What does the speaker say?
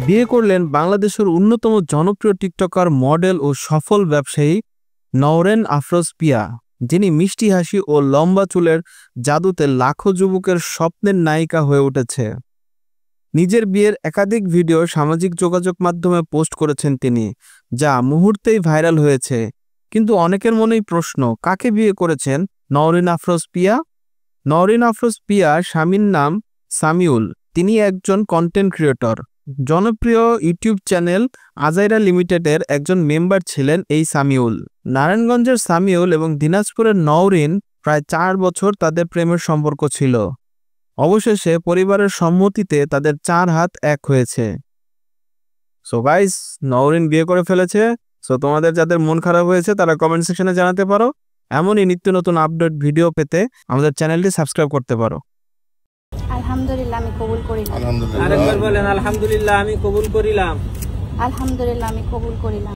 বিয়ে করলেন বাংলাদেশের অন্যতম জনপ্রিয় টিকটকার, মডেল ও সফল ব্যবসায়ী নওরেন আফরোজ পিয়া, যিনি মিষ্টি হাসি ও লম্বা চুলের জাদুতে লাখো যুবকের স্বপ্নের নায়িকা হয়ে উঠেছে। নিজের বিয়ের একাধিক ভিডিও সামাজিক যোগাযোগ মাধ্যমে পোস্ট করেছেন তিনি, যা মুহূর্তেই ভাইরাল হয়েছে। কিন্তু অনেকের মনেই প্রশ্ন, কাকে বিয়ে করেছেন নওরিন আফরোজ পিয়া? নওরিন আফরোজ পিয়া স্বামীর নাম সামিউল। তিনি একজন কন্টেন্ট ক্রিয়েটর। জনপ্রিয় ইউটিউব চ্যানেল আজাইরা লিমিটেডের একজন মেম্বার ছিলেন এই সামিউল। নারায়ণগঞ্জের সামিউল এবং দিনাজপুরের নওরিন প্রায় 4 বছর তাদের প্রেমের সম্পর্ক ছিল। অবশেষে পরিবারের সম্মতিতে তাদের 4 হাত এক হয়েছে। সো গাইস, নওরিন বিয়ে করে ফেলেছে। সো তোমাদের যাদের মন খারাপ হয়েছে তারা কমেন্ট সেকশনে জানাতে পারো। এমনই নিত্য নতুন আপডেট ভিডিও পেতে আমাদের চ্যানেলটি সাবস্ক্রাইব করতে পারো। আলহামদুলিল্লাহ আমি কবুল করিলাম। আরেকবার বলেন, আলহামদুলিল্লাহ আমি কবুল করিলাম। আলহামদুলিল্লাহ আমি কবুল করিলাম।